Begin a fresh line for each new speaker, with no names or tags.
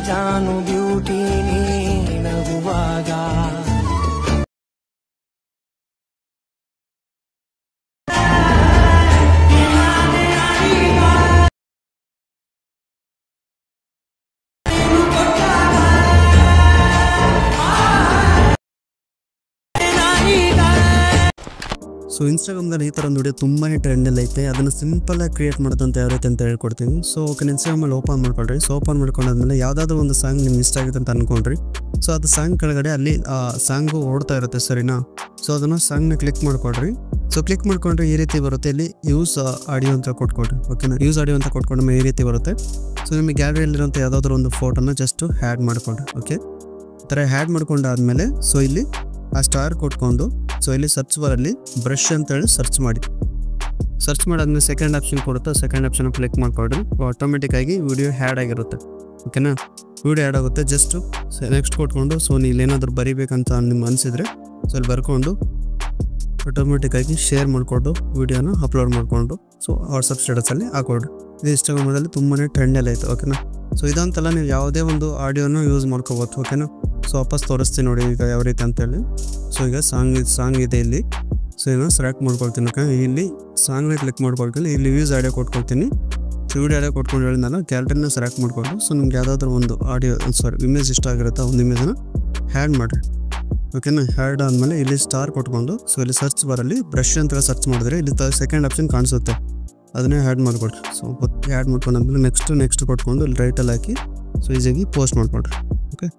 ಜಾನು beauty ನೀ ನಗುವಾಗ
so ಇನ್ಸ್ಟಾಗ್ರಾಮ್ದಲ್ಲಿ ಈ ಥರ ಒಂದು ವಿಡಿಯೋ ತುಂಬಾ ಟ್ರೆಂಡಲ್ಲಿ ಐತೆ. ಅದನ್ನು ಸಿಂಪಲಾಗಿ ಕ್ರಿಯೇಟ್ ಮಾಡೋದಂತ ಯಾವ ರೀತಿ ಅಂತ ಹೇಳ್ಕೊಡ್ತೀನಿ. ಸೊ ಓಕೆ, ಇನ್ಸ್ಟಾಗ್ರಾಮಲ್ಲಿ ಓಪನ್ ಮಾಡ್ಕೊಳ್ರಿ. ಸೊ ಓಪನ್ ಮಾಡ್ಕೊಂಡಾದ್ಮೇಲೆ ಯಾವುದಾದ್ರೂ ಒಂದು ಸಾಂಗ್ ನಿಮ್ಗೆ ಇಷ್ಟ ಆಗುತ್ತೆ ಅಂತ ಅಂದ್ಕೊಂಡ್ರಿ. ಸೊ ಅದು ಸಾಂಗ್ ಕೆಳಗಡೆ ಅಲ್ಲಿ ಆ ಸಾಂಗು ಓಡ್ತಾ ಇರುತ್ತೆ, ಸರಿನಾ? ಸೊ ಅದನ್ನು ಸಾಂಗ್ನ ಕ್ಲಿಕ್ ಮಾಡ್ಕೊಳ್ರಿ. ಸೊ ಕ್ಲಿಕ್ ಮಾಡ್ಕೊಂಡ್ರೆ ಈ ರೀತಿ ಬರುತ್ತೆ. ಇಲ್ಲಿ ಯೂಸ್ ಆಡಿಯೋ ಅಂತ ಕೊಟ್ಕೊಡ್ರಿ. ಓಕೆನಾ? ಯೂಸ್ ಆಡಿಯೋ ಅಂತ ಕೊಟ್ಕೊಂಡ್ರೆ ಈ ರೀತಿ ಬರುತ್ತೆ. ಸೊ ನಿಮಗೆ ಗ್ಯಾಲರಿಯಲ್ಲಿರುವಂಥ ಯಾವುದಾದ್ರೂ ಒಂದು ಫೋಟೋನ ಜಸ್ಟ್ ಹ್ಯಾಡ್ ಮಾಡ್ಕೊಂಡ್ರಿ. ಓಕೆ, ಈ ಥರ ಹ್ಯಾಡ್ ಮಾಡ್ಕೊಂಡಾದ್ಮೇಲೆ ಸೊ ಇಲ್ಲಿ ಆ ಸ್ಟಾರ್ ಕೊಟ್ಕೊಂಡು ಸೊ ಇಲ್ಲಿ ಸರ್ಚ್ ಬಾರಲ್ಲಿ ಬ್ರಷ್ ಅಂತೇಳಿ ಸರ್ಚ್ ಮಾಡಿ. ಸರ್ಚ್ ಮಾಡಾದ್ಮೇಲೆ ಸೆಕೆಂಡ್ ಆಪ್ಷನ್ ಕೊಡುತ್ತೆ. ಸೆಕೆಂಡ್ ಆಪ್ಷನ್ ಕ್ಲಿಕ್ ಮಾಡ್ಕೊಡ್ರಿ. ಆಟೋಮೆಟಿಕ್ಕಾಗಿ ವಿಡಿಯೋ ಹ್ಯಾಡ್ ಆಗಿರುತ್ತೆ. ಓಕೆನಾ? ವಿಡಿಯೋ ಹ್ಯಾಡ್ ಆಗುತ್ತೆ. ಜಸ್ಟ್ ನೆಕ್ಸ್ಟ್ ಕೊಟ್ಕೊಂಡು ಸೊ ನೀವು ಏನಾದರೂ ಬರಿಬೇಕಂತ ನಿಮ್ಗೆ ಅನಿಸಿದ್ರೆ ಸೊ ಇಲ್ಲಿ ಬರ್ಕೊಂಡು ಆಟೋಮೆಟಿಕ್ಕಾಗಿ ಶೇರ್ ಮಾಡಿಕೊಂಡು ವಿಡಿಯೋನ ಅಪ್ಲೋಡ್ ಮಾಡಿಕೊಂಡು ಸೊ ವಾಟ್ಸಪ್ ಸ್ಟೇಟಸಲ್ಲಿ ಹಾಕೊಡ್ರಿ. ಇದು ಇನ್ಸ್ಟಾಗ್ರಾಮಲ್ಲಿ ತುಂಬಾ ಟ್ರೆಂಡಲ್ಲಿ ಐತೆ. ಓಕೆನಾ? ಸೊ ಇದಂತೆಲ್ಲ ನೀವು ಯಾವುದೇ ಒಂದು ಆಡಿಯೋನ ಯೂಸ್ ಮಾಡ್ಕೋಬೋದು. ಓಕೆನಾ? ಸೊ ವಾಪಸ್ ತೋರಿಸ್ತೀನಿ ನೋಡಿ ಈಗ ಯಾವ ರೀತಿ ಅಂತೇಳಿ. ಸೊ ಈಗ ಸಾಂಗ್ ಇದೆ ಇಲ್ಲಿ. ಸೊ ಇದನ್ನು ಸೆಲೆಕ್ಟ್ ಮಾಡ್ಕೊಳ್ತೀನಿ. ಓಕೆ, ಇಲ್ಲಿ ಸಾಂಗ್ನ ಕ್ಲಿಕ್ ಮಾಡ್ಕೊಳ್ತೀನಿ. ಇಲ್ಲಿ ಯೂಸ್ ಆಡಿಯೋ ಕೊಟ್ಕೊಳ್ತೀನಿ. ಸೊ ವಿಡಿಯೋ ಆಡಿಯೋ ಕೊಟ್ಕೊಂಡು ಹೇಳಿದ್ನಲ್ಲ, ಗ್ಯಾಲರಿನ ಸೆಲೆಕ್ಟ್ ಮಾಡಿಕೊಂಡು ಸೊ ನಿಮ್ಗೆ ಯಾವುದಾದ್ರೂ ಒಂದು ಆಡಿಯೋ ಇಮೇಜ್ ಇಷ್ಟ ಆಗಿರುತ್ತೆ, ಒಂದು ಇಮೇಜನ್ನ ಹ್ಯಾಡ್ ಮಾಡಿರಿ. ಓಕೆನಾ? ಹ್ಯಾಡ್ ಆದಮೇಲೆ ಇಲ್ಲಿ ಸ್ಟಾರ್ ಕೊಟ್ಕೊಂಡು ಸೊ ಇಲ್ಲಿ ಸರ್ಚ್ ಬಾರಲ್ಲಿ ಬ್ರಷ್ ಅಂತ ಸರ್ಚ್ ಮಾಡಿದ್ರೆ ಇಲ್ಲಿ ಸೆಕೆಂಡ್ ಆಪ್ಷನ್ ಕಾಣಿಸುತ್ತೆ, ಅದನ್ನೇ ಹ್ಯಾಡ್ ಮಾಡ್ಕೊಳ್ರಿ. ಸೊ ಹ್ಯಾಡ್ ಮಾಡ್ಕೊಂಡಾದ್ಮೇಲೆ ನೆಕ್ಸ್ಟ್ ಕೊಟ್ಕೊಂಡು ಇಲ್ಲಿ ರೈಟಲ್ಲಿ ಹಾಕಿ ಸೊ ಈಸಿಯಾಗಿ ಪೋಸ್ಟ್ ಮಾಡ್ಕೊಳ್ರಿ. ಓಕೆ.